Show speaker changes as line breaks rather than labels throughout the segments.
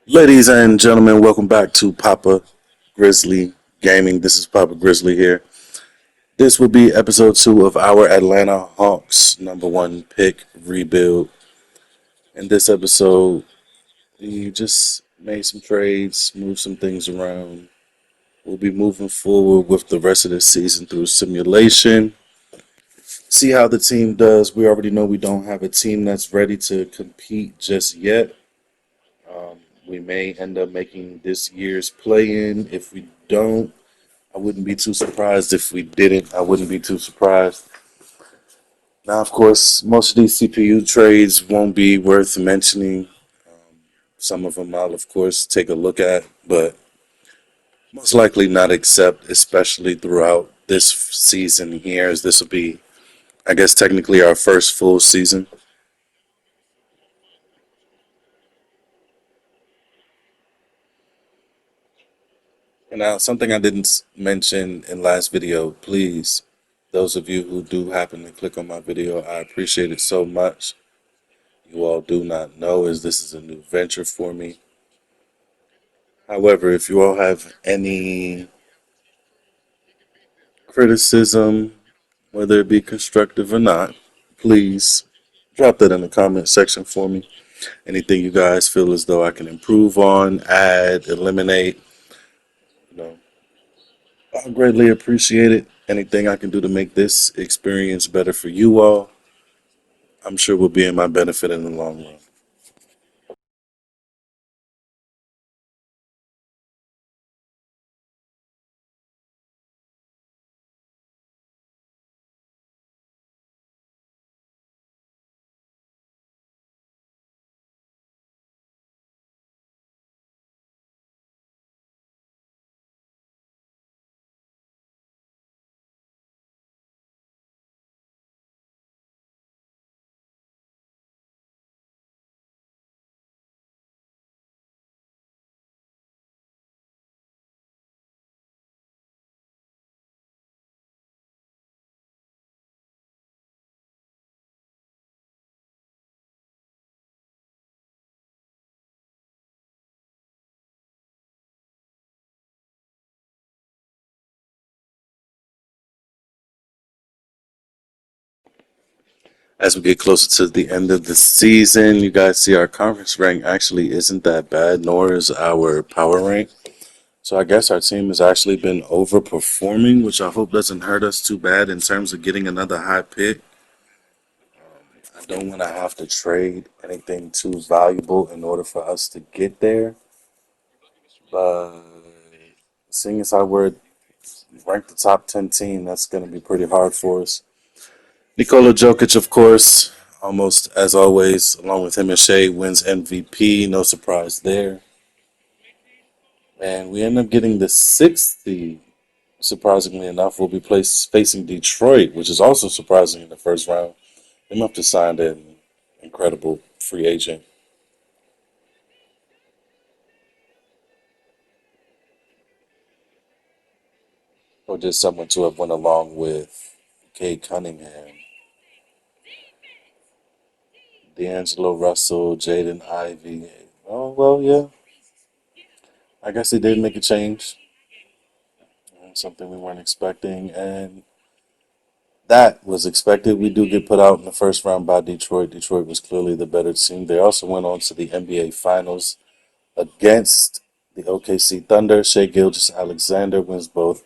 Ladies and gentlemen, welcome back to Poppa Grizzly Gaming. This is Poppa Grizzly here. This will be episode 2 of our Atlanta Hawks number one pick rebuild. In this episode, we just made some trades, moved some things around. We'll be moving forward with the rest of the season through simulation. See how the team does. We already know we don't have a team that's ready to compete just yet. Um, we may end up making this year's play in. If we don't, I wouldn't be too surprised. If we didn't, I wouldn't be too surprised. Now, of course, most of these CPU trades won't be worth mentioning. Some of them I'll, of course, take a look at, but most likely not accept, especially throughout this season here, as this will be, I guess, technically our first full season. And now, something I didn't mention in last video, please, those of you who do happen to click on my video, I appreciate it so much. You all do not know as this is a new venture for me. However, if you all have any criticism, whether it be constructive or not, please drop that in the comment section for me. Anything you guys feel as though I can improve on, add, eliminate, you know, I greatly appreciate it. Anything I can do to make this experience better for you all, I'm sure will be in my benefit in the long run. As we get closer to the end of the season, you guys see our conference rank actually isn't that bad, nor is our power rank. So I guess our team has actually been overperforming, which I hope doesn't hurt us too bad in terms of getting another high pick. I don't want to have to trade anything too valuable in order for us to get there. But seeing as how we're ranked the top 10 team, that's going to be pretty hard for us. Nikola Jokic, of course, almost as always, along with him and Shea, wins MVP. No surprise there. And we end up getting the sixth seed. Surprisingly enough, we'll be facing Detroit, which is also surprising in the first round. They must have signed an incredible free agent, or just someone to have went along with Kate Cunningham, D'Angelo Russell, Jaden Ivey. Oh well, yeah. I guess they did make a change, something we weren't expecting, and that was expected. We do get put out in the first round by Detroit. Detroit was clearly the better team. They also went on to the NBA Finals against the OKC Thunder. Shea Gilgeous-Alexander wins both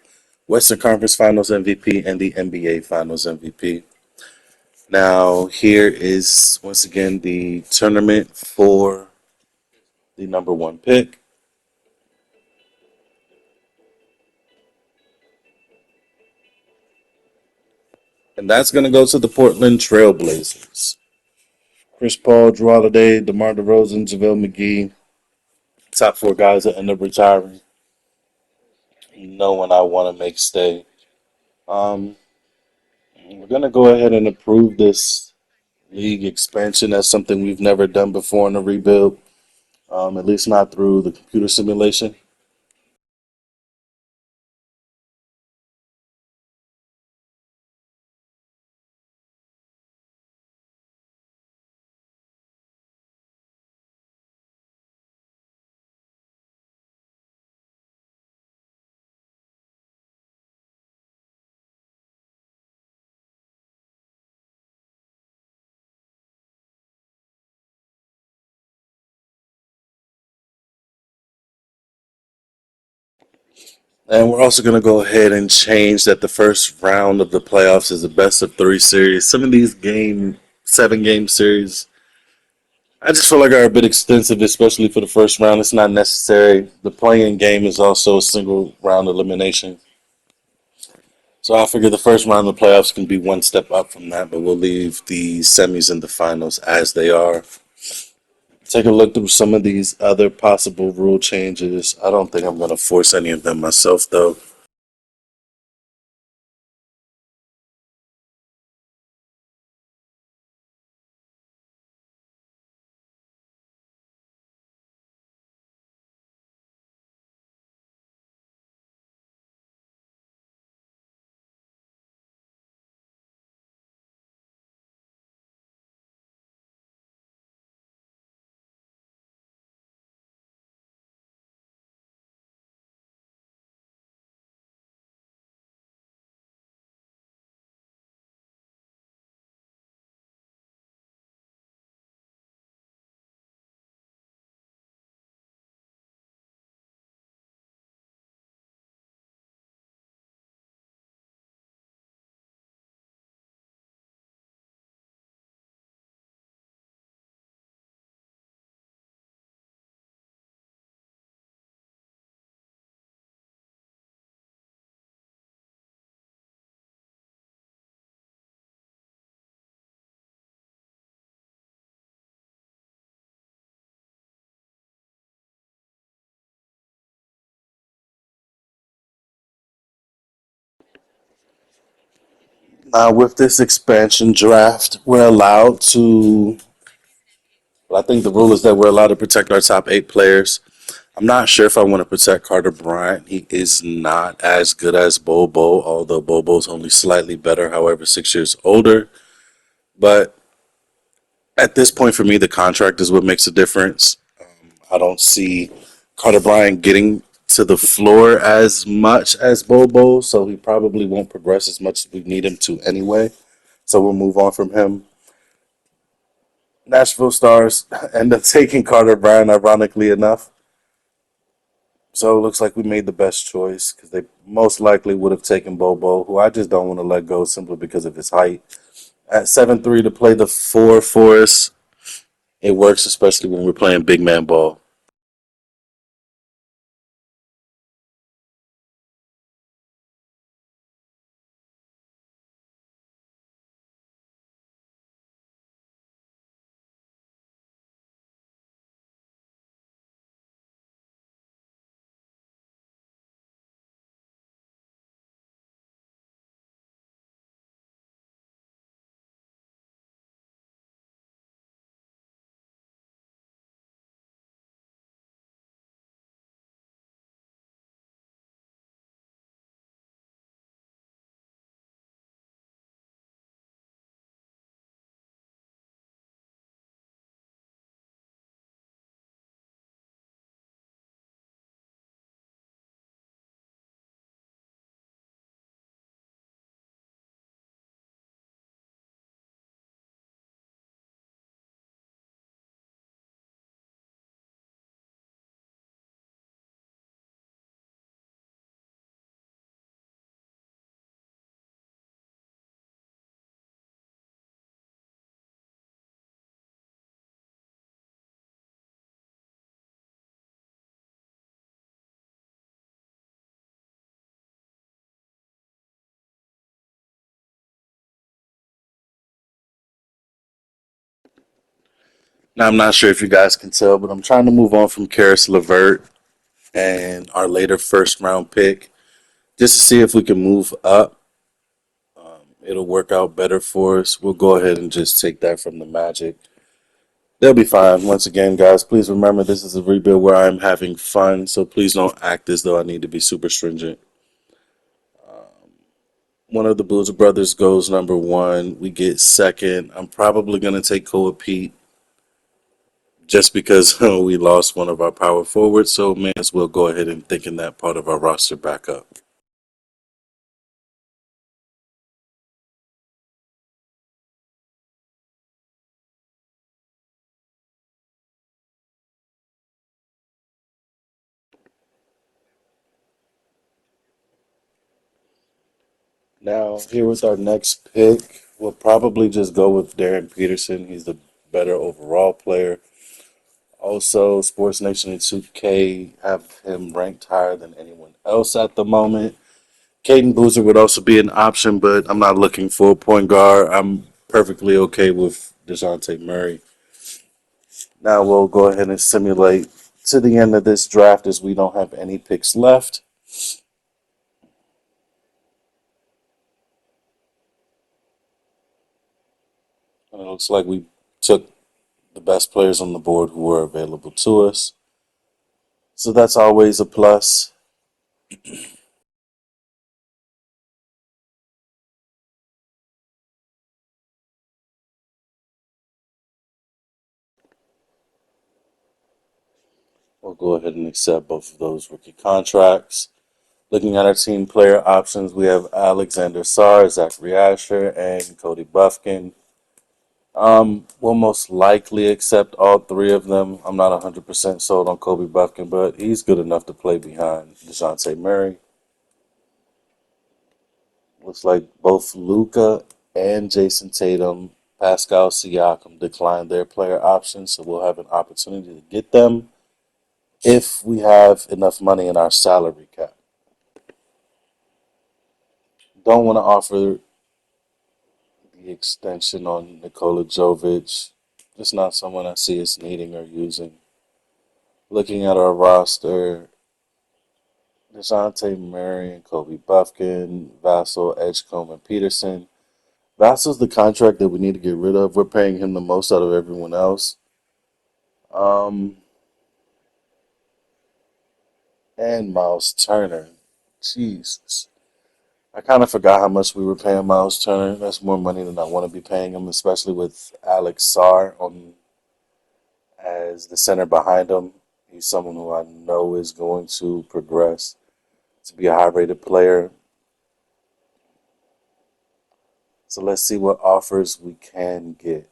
Western Conference Finals MVP and the NBA Finals MVP. Now, here is once again the tournament for the number one pick. And that's going to go to the Portland Trailblazers. Chris Paul, Drew Holiday, DeMar DeRozan, JaVale McGee, top four guys that end up retiring. No one I want to make stay. Um, we're going to go ahead and approve this league expansion. That's something we've never done before in a rebuild, at least not through the computer simulation. And we're also going to go ahead and change that the first round of the playoffs is a best of three series. Some of these 7 game series, I just feel like are a bit extensive, especially for the first round. It's not necessary. The playing game is also a single round elimination. So I figure the first round of the playoffs can be one step up from that, but we'll leave the semis and the finals as they are. Take a look through some of these other possible rule changes. I don't think I'm going to force any of them myself, though. Now, with this expansion draft, we're allowed to. Well, I think the rule is that we're allowed to protect our top 8 players. I'm not sure if I want to protect Carter Bryant. He is not as good as Bobo, although Bobo's only slightly better, however, 6 years older. But at this point, for me, the contract is what makes a difference. I don't see Carter Bryant getting to the floor as much as Bobo, so he probably won't progress as much as we need him to anyway. So we'll move on from him. Nashville Stars end up taking Carter Bryant, ironically enough. So it looks like we made the best choice because they most likely would have taken Bobo, who I just don't want to let go simply because of his height. At 7'3" to play the 4 for us, it works, especially when we're playing big man ball. Now, I'm not sure if you guys can tell, but I'm trying to move on from Karis LeVert and our later first round pick just to see if we can move up. It'll work out better for us. We'll go ahead and just take that from the Magic. They'll be fine. Once again, guys, please remember this is a rebuild where I'm having fun, so please don't act as though I need to be super stringent. One of the Blues brothers goes number one. We get second. I'm probably going to take Koa Pete just because we lost one of our power forwards, so may as well go ahead and thicken that part of our roster back up. Now, here with our next pick, we'll probably just go with Darren Peterson. He's the better overall player. Also, Sports Nation and 2K have him ranked higher than anyone else at the moment. Caden Boozer would also be an option, but I'm not looking for a point guard. I'm perfectly okay with DeJounte Murray. Now we'll go ahead and simulate to the end of this draft as we don't have any picks left. And it looks like we took the best players on the board who were available to us. So that's always a plus. We'll go ahead and accept both of those rookie contracts. Looking at our team player options, we have Alexander Sarr, Zachary Asher, and Cody Buffkin. We'll most likely accept all three of them. I'm not 100% sold on Kobe Buffkin, but he's good enough to play behind DeJounte Murray. Looks like both Luca and Jason Tatum, Pascal Siakam declined their player options, so we'll have an opportunity to get them if we have enough money in our salary cap. Don't want to offer the extension on Nikola Jovic. Just not someone I see us needing or using. Looking at our roster, DeJounte Murray and Kobe Buffkin, Vassell, Edgecombe, and Peterson. Vassell's the contract that we need to get rid of. We're paying him the most out of everyone else. Um, and Miles Turner. Jesus. I kind of forgot how much we were paying Miles Turner. That's more money than I want to be paying him, especially with Alex Sarr on as the center behind him. He's someone who I know is going to progress to be a high-rated player. So let's see what offers we can get.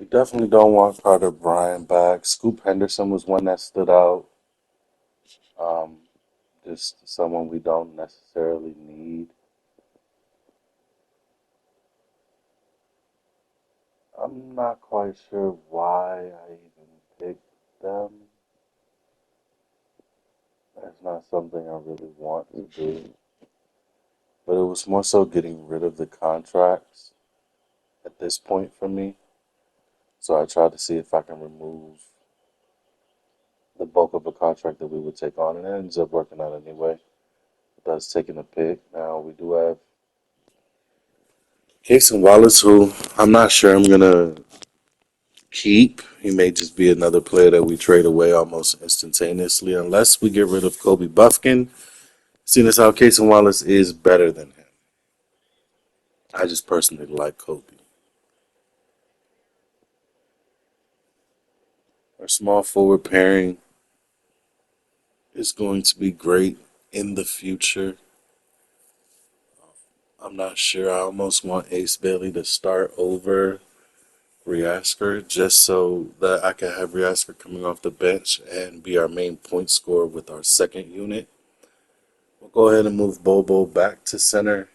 We definitely don't want Carter Bryant back. Scoop Henderson was one that stood out. Um, just someone we don't necessarily need. I'm not quite sure why I even picked them. That's not something I really want to do. But it was more so getting rid of the contracts at this point for me. So I tried to see if I can remove the bulk of a contract that we would take on, and it ends up working out anyway. With us taking a pick. Now we do have Casey Wallace, who I'm not sure I'm gonna keep. He may just be another player that we trade away almost instantaneously, unless we get rid of Kobe Buffkin. Seeing as how Casey Wallace is better than him, I just personally like Kobe. Our small forward pairing is going to be great in the future. I'm not sure. I almost want Ace Bailey to start over Riasker just so that I can have Riasker coming off the bench and be our main point scorer with our second unit. We'll Go ahead and move Bobo back to center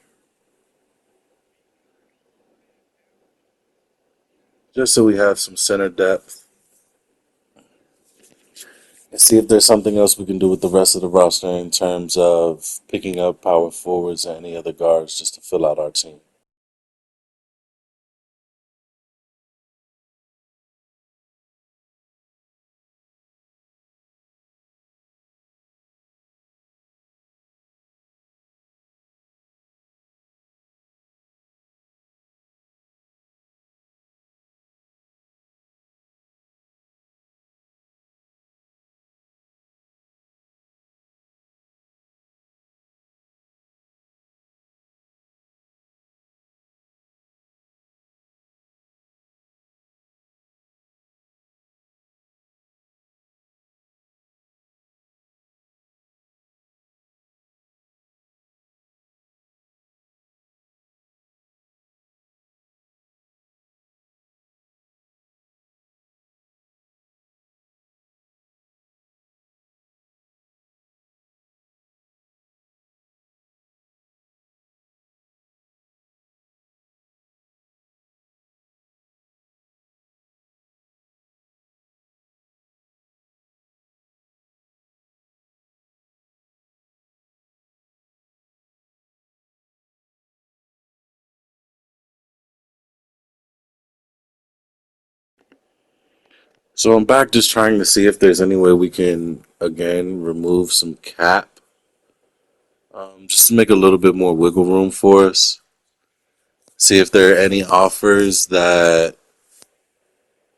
just so we have some center depth and see if there's something else we can do with the rest of the roster in terms of picking up power forwards and any other guards just to fill out our team. So I'm back just trying to see if there's any way we can again remove some cap, just to make a little bit more wiggle room for us. See if there are any offers that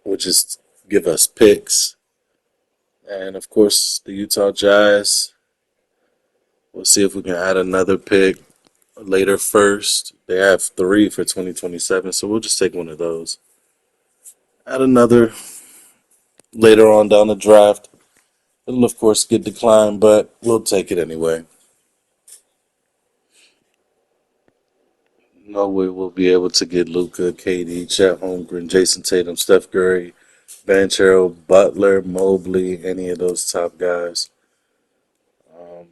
would just give us picks. And of course, the Utah Jazz. We'll see if we can add another pick later first. They have three for 2027, so we'll just take one of those. Add another later on down the draft. It'll, of course, get declined, but we'll take it anyway. No way we'll be able to get Luca, KD, Chet Holmgren, Jason Tatum, Steph Curry, Banchero, Butler, Mobley, any of those top guys. Um,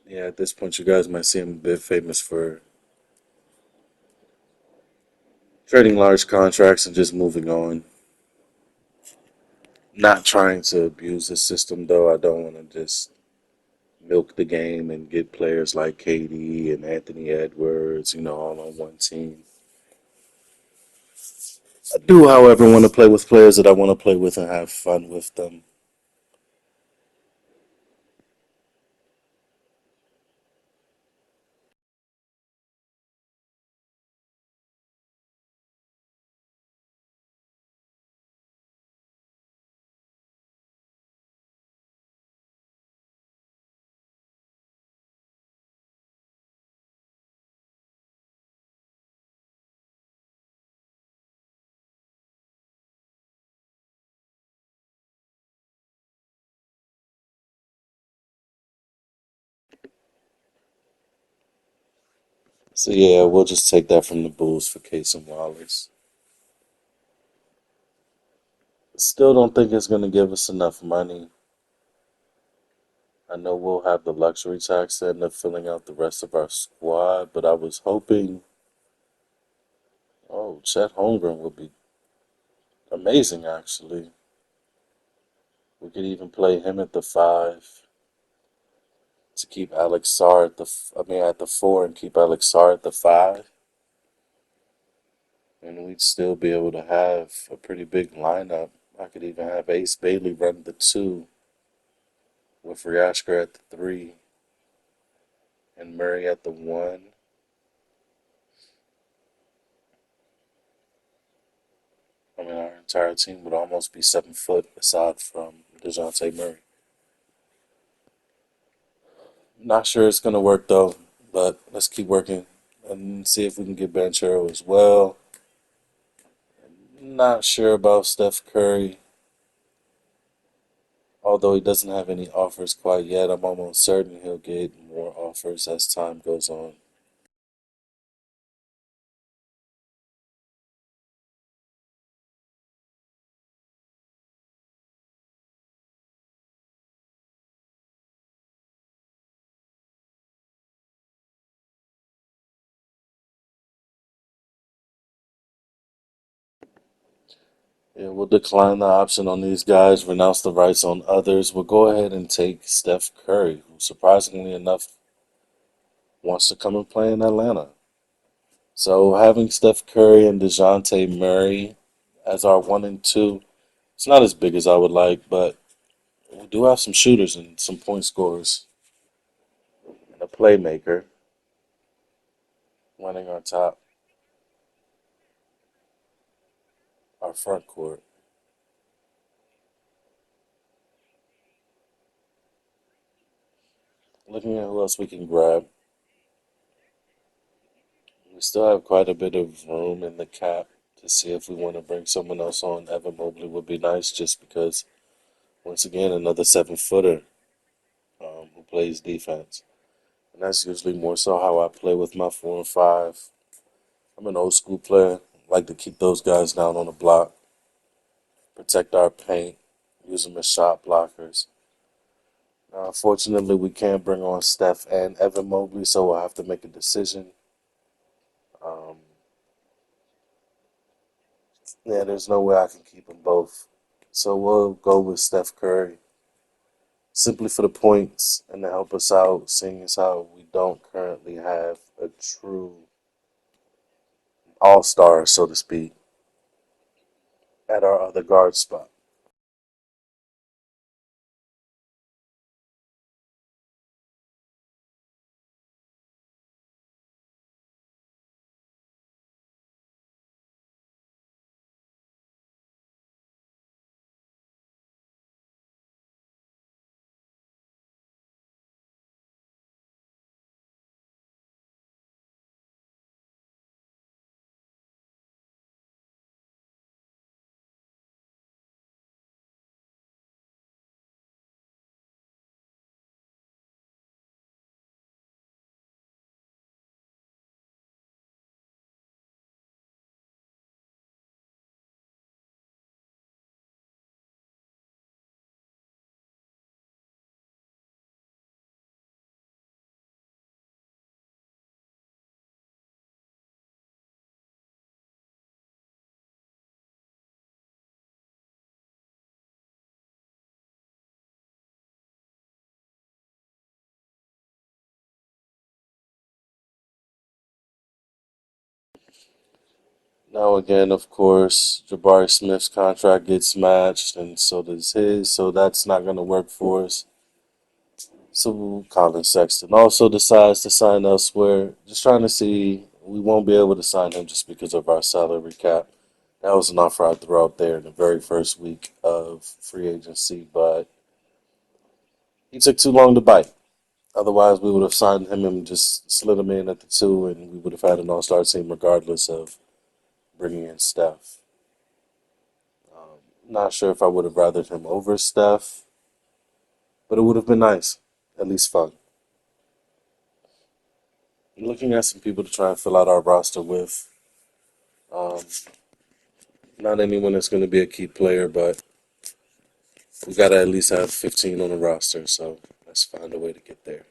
yeah, at this point, you guys might see him a bit famous for trading large contracts and just moving on. Not trying to abuse the system, though. I don't want to just milk the game and get players like KD and Anthony Edwards, all on one team. I do, however, want to play with players that I want to play with and have fun with them. So yeah, we'll just take that from the Bulls for Case and Wallace. Still don't think it's going to give us enough money. I know we'll have the luxury tax to end up filling out the rest of our squad, but I was hoping, oh, Chet Holmgren would be amazing actually. We could even play him at the five to keep Alex Sarr at at the four and keep Alex Sarr at the five, and we'd still be able to have a pretty big lineup. I could even have Ace Bailey run the two with Ryashker at the three and Murray at the one. Our entire team would almost be 7 foot aside from DeJounte Murray. Not sure it's going to work though, but let's keep working and see if we can get Banchero as well. Not sure about Steph Curry, although he doesn't have any offers quite yet. I'm almost certain he'll get more offers as time goes on. Yeah, we'll decline the option on these guys, renounce the rights on others. We'll go ahead and take Steph Curry, who surprisingly enough wants to come and play in Atlanta. So having Steph Curry and DeJounte Murray as our one and two, it's not as big as I would like, but we do have some shooters and some point scorers and a playmaker running on top our front court. Looking at who else we can grab, we still have quite a bit of room in the cap to see if we want to bring someone else on. Evan Mobley would be nice just because, once again, another 7 footer who plays defense. And that's usually more so how I play with my 4 and 5. I'm an old school player. Like to keep those guys down on the block, protect our paint, use them as shot blockers. Unfortunately, we can't bring on Steph and Evan Mobley, so we'll have to make a decision. Um, yeah, there's no way I can keep them both. So we'll go with Steph Curry simply for the points and to help us out, seeing as how we don't currently have a true all-star, so to speak, at our other guard spot. Now again, of course, Jabari Smith's contract gets matched, and so does his. So that's not going to work for us. So Colin Sexton also decides to sign elsewhere. Just trying to see, we won't be able to sign him just because of our salary cap. That was an offer I threw out there in the very first week of free agency, but he took too long to bite. Otherwise, we would have signed him and just slid him in at the two, and we would have had an all-star team regardless of bringing in Steph. Not sure if I would have rathered him over Steph, but it would have been nice, at least fun. Looking at some people to try and fill out our roster with. Um, Not anyone that's going to be a key player, but we got to at least have 15 on the roster, so let's find a way to get there.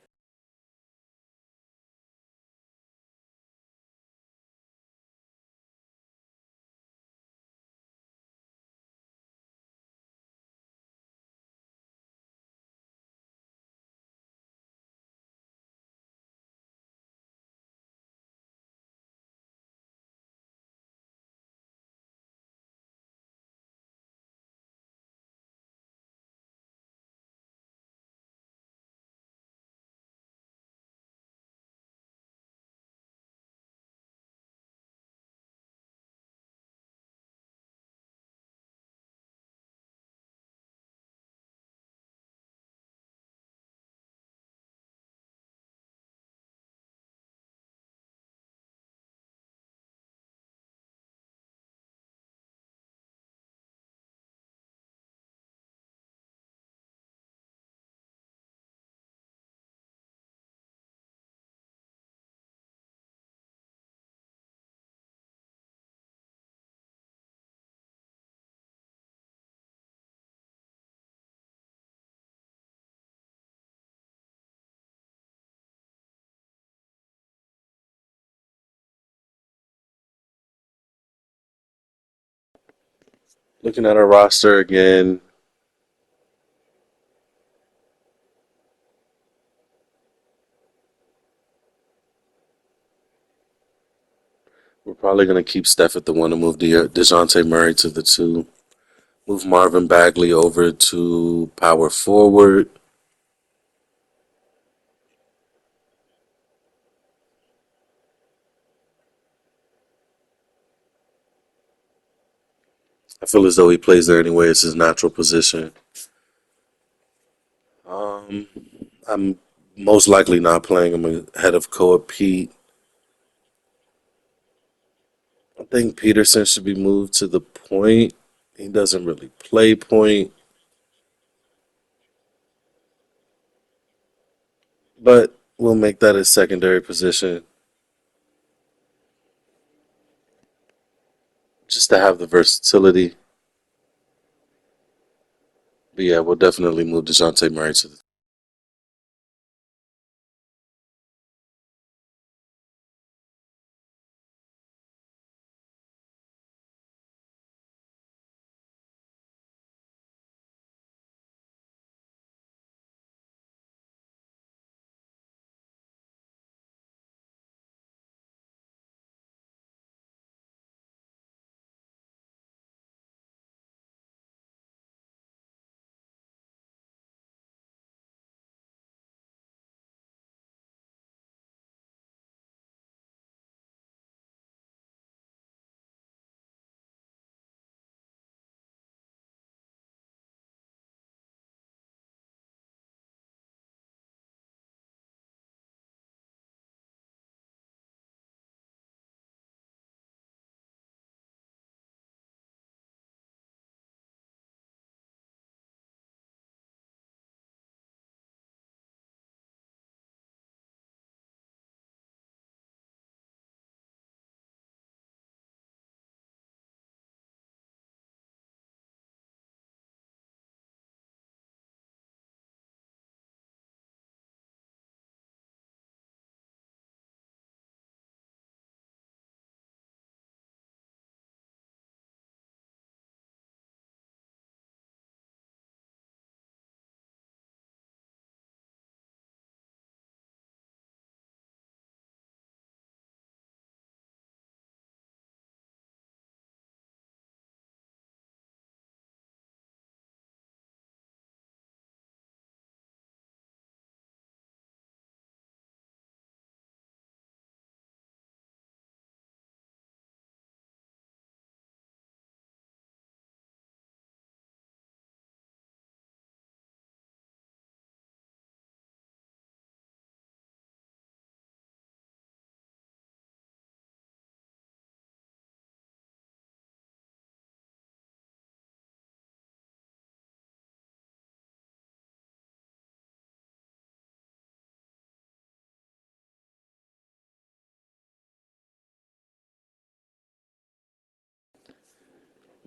Looking at our roster again, we're probably going to keep Steph at the one and move DeJounte Murray to the two. Move Marvin Bagley over to power forward. I feel as though he plays there anyway. It's his natural position. Um, I'm most likely not playing him ahead of Koa Pete. I think Peterson should be moved to the point. He doesn't really play point, but we'll make that his secondary position just to have the versatility. But yeah, we'll definitely move DeJounte Murray to the.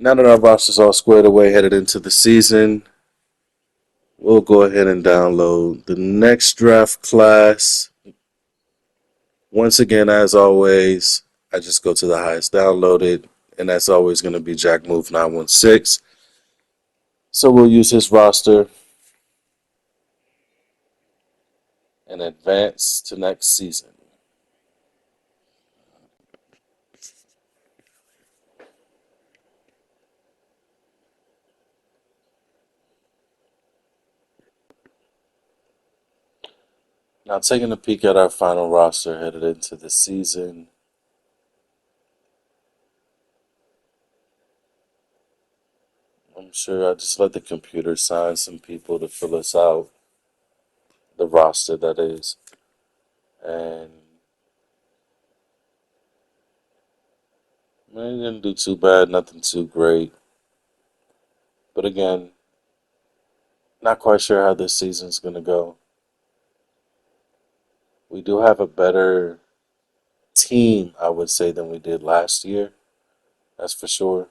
Now that our roster's all squared away headed into the season, we'll go ahead and download the next draft class. Once again, as always, I just go to the highest downloaded, and that's always going to be Jack Move 916. So we'll use his roster and advance to next season. Now, taking a peek at our final roster headed into the season, I'm sure I just let the computer sign some people to fill us out, the roster that is. And man, didn't do too bad, nothing too great. But again, not quite sure how this season's going to go. We do have a better team, I would say, than we did last year. That's for sure.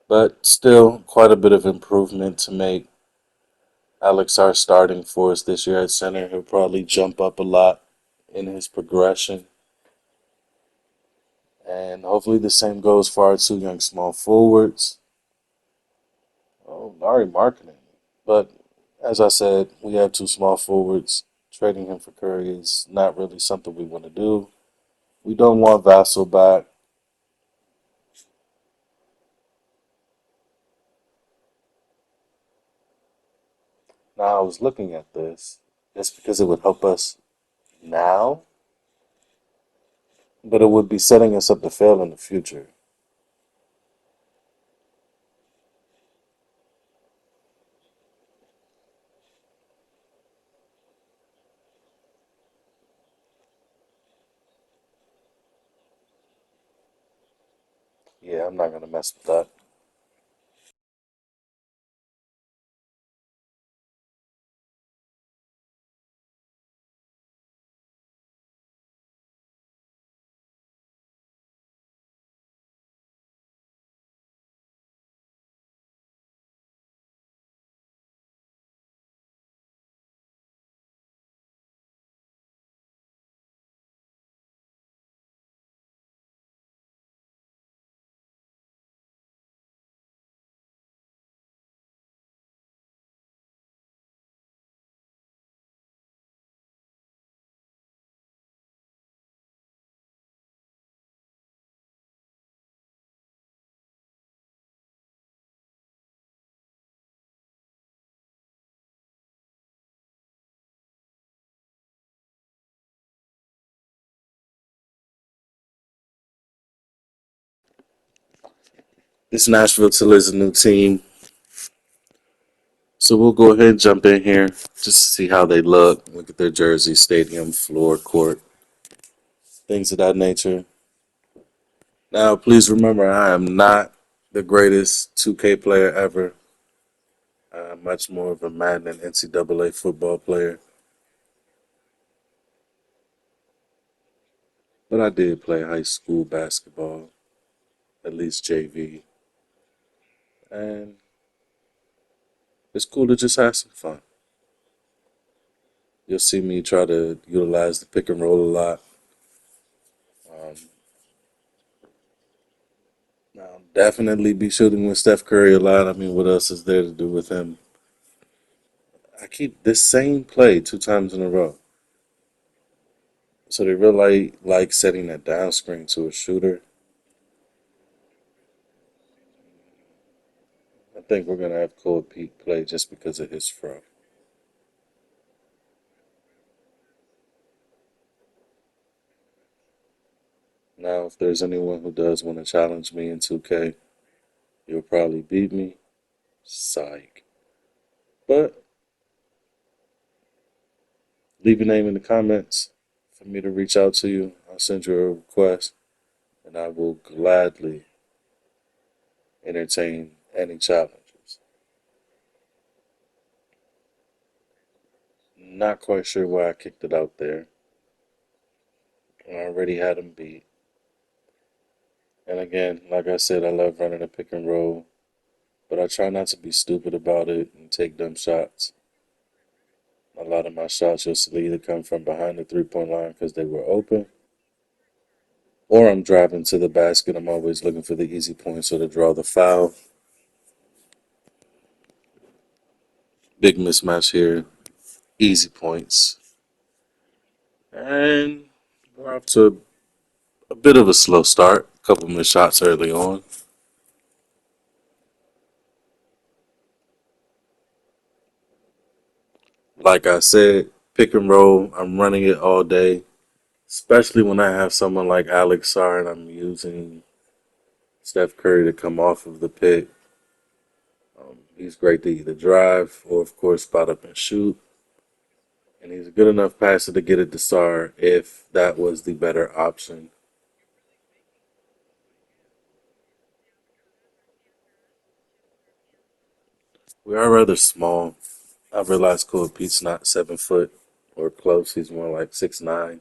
But still, quite a bit of improvement to make. Alex, our starting for us this year at center, he'll probably jump up a lot in his progression. And hopefully the same goes for our two young small forwards. Oh, Larry marketing. But as I said, we have two small forwards. Trading him for Curry is not really something we want to do. We don't want Vassell back. Now, I was looking at this just because it would help us now, but it would be setting us up to fail in the future. Yeah, I'm not going to mess with that. It's Nashville till there's a new team. So we'll go ahead and jump in here just to see how they look at their jersey, stadium, floor, court, things of that nature. Now, please remember, I am not the greatest 2K player ever. I'm much more of a Madden and NCAA football player. But I did play high school basketball, at least JV. And it's cool to just have some fun. You'll see me try to utilize the pick and roll a lot. Um, I'll definitely be shooting with Steph Curry a lot. I mean, what else is there to do with him? I keep this same play two times in a row. So they really like setting that down screen to a shooter. I think we're gonna have Cole Pete play just because of his fro. Now, if there's anyone who does want to challenge me in 2K, you'll probably beat me. Psych. But leave your name in the comments for me to reach out to you. I'll send you a request and I will gladly entertain any challenges. Not quite sure why I kicked it out there. I already had him beat. And again, like I said, I love running a pick and roll, but I try not to be stupid about it and take dumb shots. A lot of my shots just either come from behind the 3 point line because they were open, or I'm driving to the basket. I'm always looking for the easy points or to draw the foul. Big mismatch here. Easy points. And we're off to a bit of a slow start. A couple missed shots early on. Like I said, pick and roll. I'm running it all day, especially when I have someone like Alex Sarr and I'm using Steph Curry to come off of the pick. He's great to either drive or, of course, spot up and shoot. And he's a good enough passer to get it to Sarr if that was the better option. We are rather small. I realize Cole Pete's not 7 foot or close. He's more like 6'9".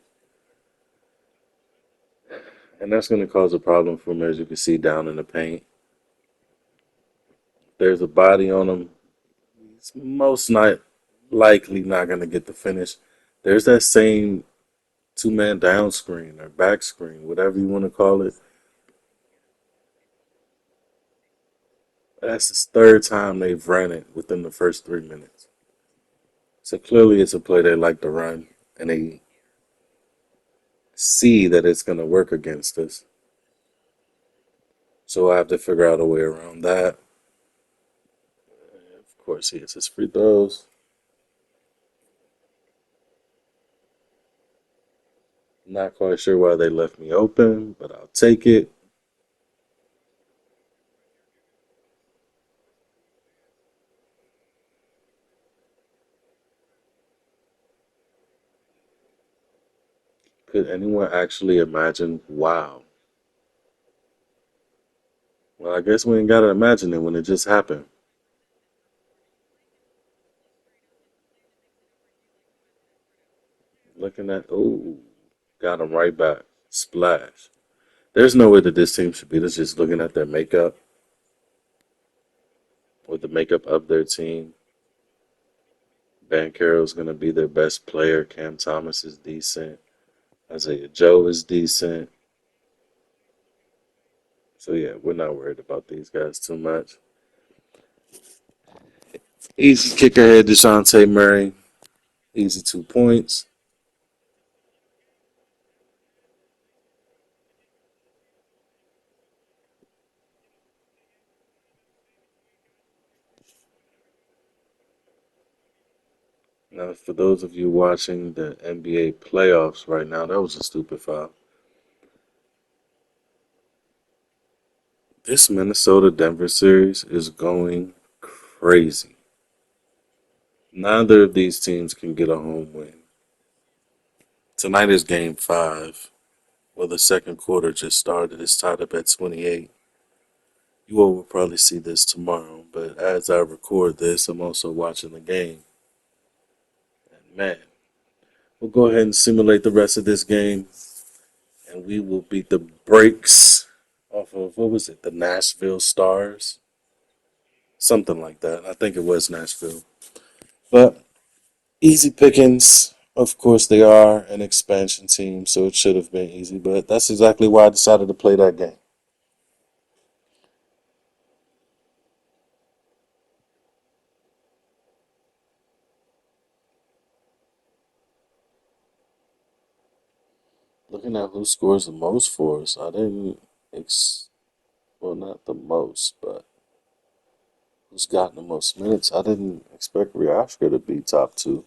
And that's going to cause a problem for him, as you can see down in the paint. There's a body on him. He's most not likely not going to get the finish. There's that same two-man down screen or back screen, whatever you want to call it. That's the third time they've ran it within the first 3 minutes. So clearly it's a play they like to run, and they see that it's going to work against us. So I have to figure out a way around that. Of course, he hits his free throws. Not quite sure why they left me open, but I'll take it. Could anyone actually imagine? Wow. Well, I guess we ain't gotta imagine it when it just happened. Looking at, oh, got him right back. Splash. There's no way that this team should be. This just looking at their makeup or the makeup of their team. Bankero's going to be their best player. Cam Thomas is decent. Isaiah Joe is decent. So, yeah, we're not worried about these guys too much. Easy kick ahead, DeJounte Murray. Easy 2 points. Now, for those of you watching the NBA playoffs right now, that was a stupid foul. This Minnesota Denver series is going crazy. Neither of these teams can get a home win. Tonight is game five. Well, the second quarter just started. It's tied up at 28. You all will probably see this tomorrow, but as I record this, I'm also watching the game. And man, we'll go ahead and simulate the rest of this game, and we will beat the brakes off of, what was it, the Nashville Stars? Something like that. I think it was Nashville. But easy pickings. Of course, they are an expansion team, so it should have been easy, but that's exactly why I decided to play that game. Looking at who scores the most for us, I didn't well, not the most, but who's gotten the most minutes. I didn't expect Ryashka to be top two.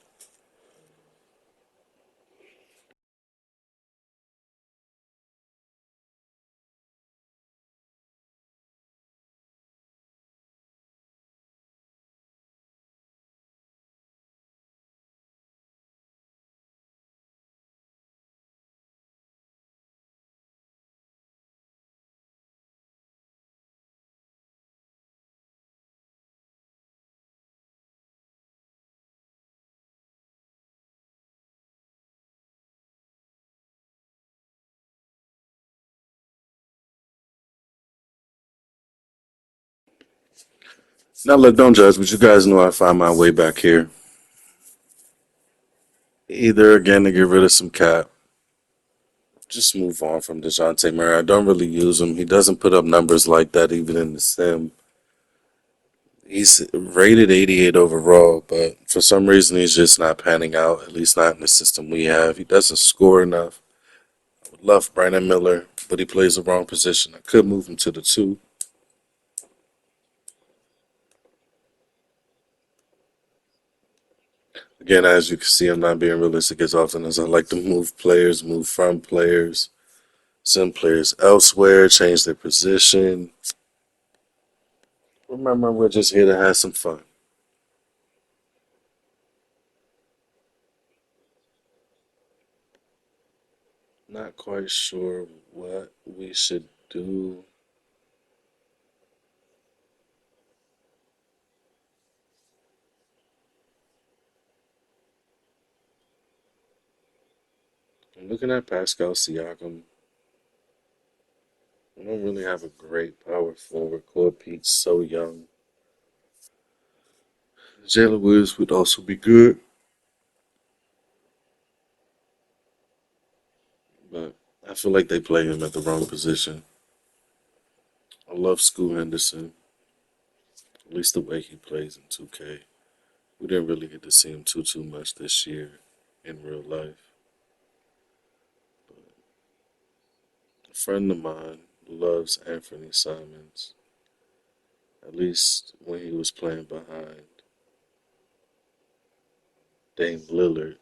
Now, look, don't judge, but you guys know I find my way back here. Either again to get rid of some cap, just move on from DeJounte Murray. I don't really use him. He doesn't put up numbers like that even in the sim. He's rated 88 overall, but for some reason he's just not panning out, at least not in the system we have. He doesn't score enough. I would love Brandon Miller, but he plays the wrong position. I could move him to the two. Again, as you can see, I'm not being realistic as often as I like to move players, move from players, send players elsewhere, change their position. Remember, we're just here to have some fun. Not quite sure what we should do. I'm looking at Pascal Siakam. I don't really have a great power forward. Core Pete's so young. Jalen Williams would also be good, but I feel like they play him at the wrong position. I love Scoot Henderson. At least the way he plays in 2K. We didn't really get to see him too much this year in real life. A friend of mine loves Anthony Simons. At least when he was playing behind Dame Lillard.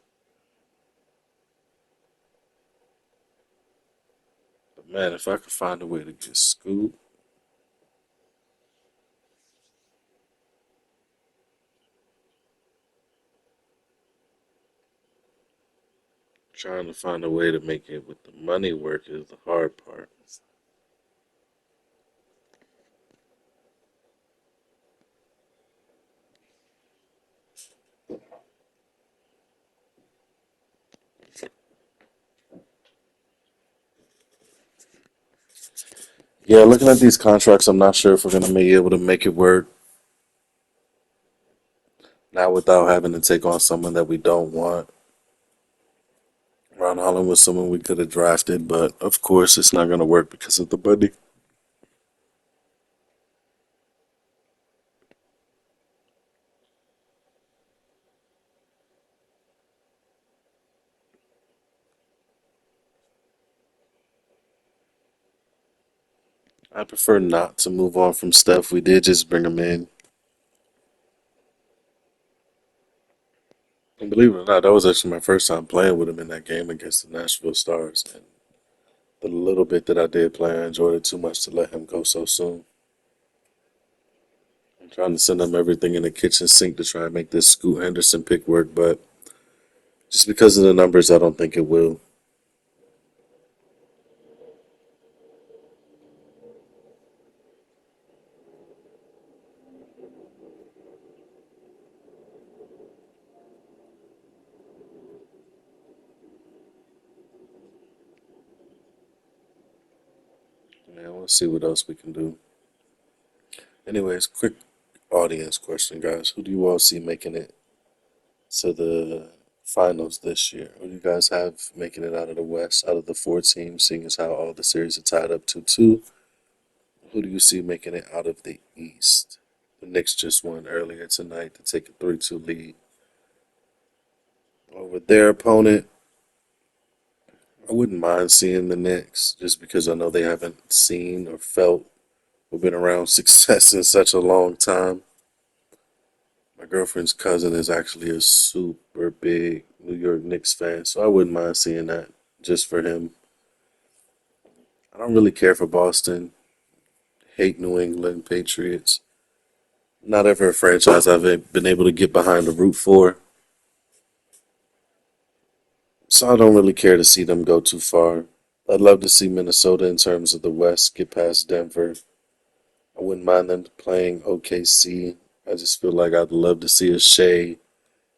But man, if I could find a way to get Scoop, trying to find a way to make it with the money work is the hard part. Yeah, looking at these contracts, I'm not sure if we're going to be able to make it work. Not without having to take on someone that we don't want. Ron Holland was someone we could have drafted, but of course it's not going to work because of the money. I prefer not to move on from Steph. We did just bring him in. And believe it or not, that was actually my first time playing with him in that game against the Nashville Stars. And the little bit that I did play, I enjoyed it too much to let him go so soon. I'm trying to send him everything in the kitchen sink to try and make this Scoot Henderson pick work, but just because of the numbers, I don't think it will. Man, we'll see what else we can do. Anyways, quick audience question, guys. Who do you all see making it to the finals this year? Who do you guys have making it out of the West, out of the four teams, seeing as how all the series are tied up 2-2? Who do you see making it out of the East? The Knicks just won earlier tonight to take a 3-2 lead over their opponent. I wouldn't mind seeing the Knicks just because I know they haven't seen or felt or been around success in such a long time. My girlfriend's cousin is actually a super big New York Knicks fan, so I wouldn't mind seeing that just for him. I don't really care for Boston, hate New England Patriots. Not ever a franchise I've been able to get behind or root for, so I don't really care to see them go too far. I'd love to see Minnesota in terms of the West get past Denver. I wouldn't mind them playing OKC. I just feel like I'd love to see a Shea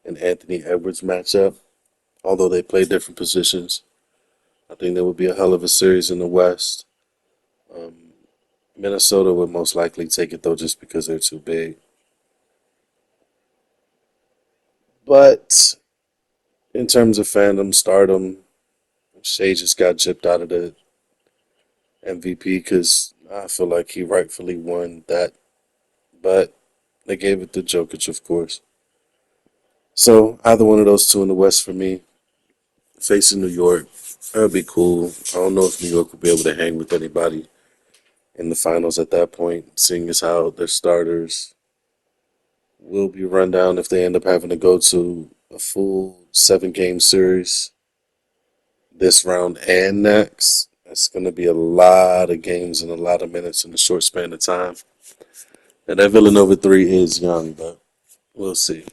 and Anthony Edwards matchup, although they play different positions. I think there would be a hell of a series in the West. Um, Minnesota would most likely take it though, just because they're too big. But in terms of fandom, stardom, Shea just got gypped out of the MVP because I feel like he rightfully won that. But they gave it to Jokic, of course. So either one of those two in the West for me, facing New York, that would be cool. I don't know if New York will be able to hang with anybody in the finals at that point, seeing as how their starters will be run down if they end up having to go to a full 7 game series this round and next. That's going to be a lot of games and a lot of minutes in a short span of time. And that Villanova 3 is young, but we'll see.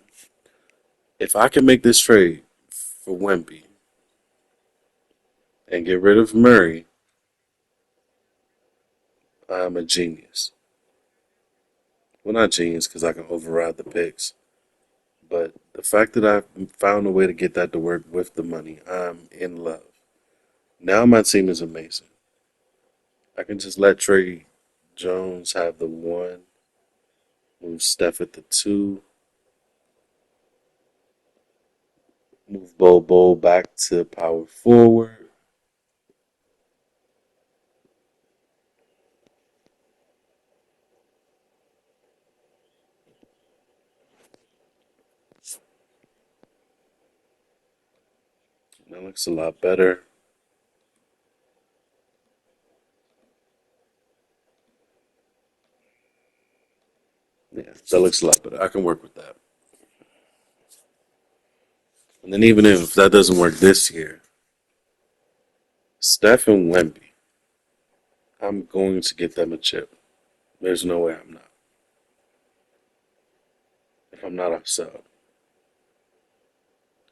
If I can make this trade for Wemby and get rid of Murray, I'm a genius. Well, not genius because I can override the picks, but the fact that I found a way to get that to work with the money, I'm in love. Now my team is amazing. I can just let Trey Jones have the one, move Steph at the two, move Bobo back to power forward. That looks a lot better. Yeah, that looks a lot better. I can work with that. And then even if that doesn't work this year, Steph and Wemby, I'm going to get them a chip. There's no way I'm not. If I'm not, I'll sell.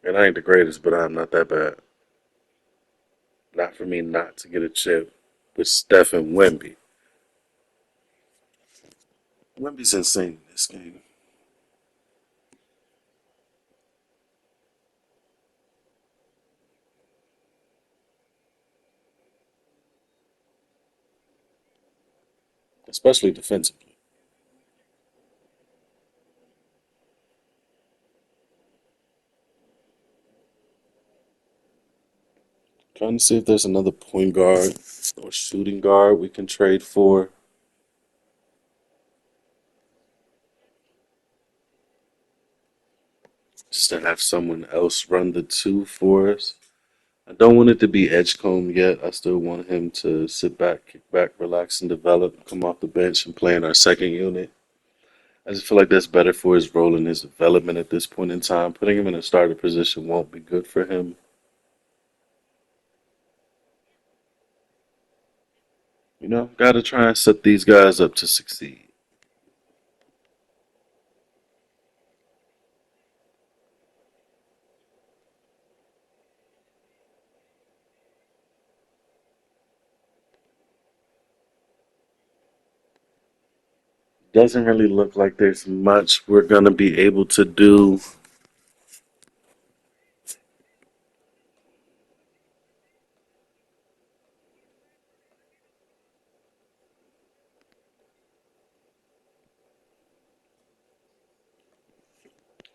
And I ain't the greatest, but I'm not that bad. Not for me not to get a chip with Steph and Wemby. Wemby's insane in this game. Especially defensively. Trying to see if there's another point guard or shooting guard we can trade for. Just to have someone else run the two for us. I don't want it to be Edgecombe yet. I still want him to sit back, kick back, relax, and develop, come off the bench and play in our second unit. I just feel like that's better for his role and his development at this point in time. Putting him in a starter position won't be good for him. Gotta try and set these guys up to succeed. Doesn't really look like there's much we're gonna be able to do.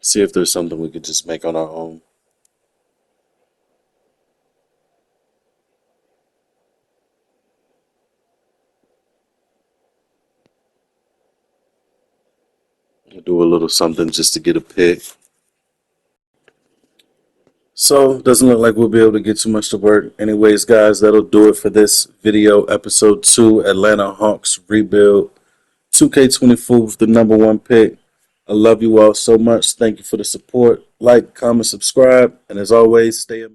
See if there's something we could just make on our own. Do a little something just to get a pick. So, doesn't look like we'll be able to get too much to work. Anyways, guys, that'll do it for this video, episode 2, Atlanta Hawks rebuild. 2K24 with the number 1 pick. I love you all so much. Thank you for the support. Like, comment, subscribe, and as always, stay amazing.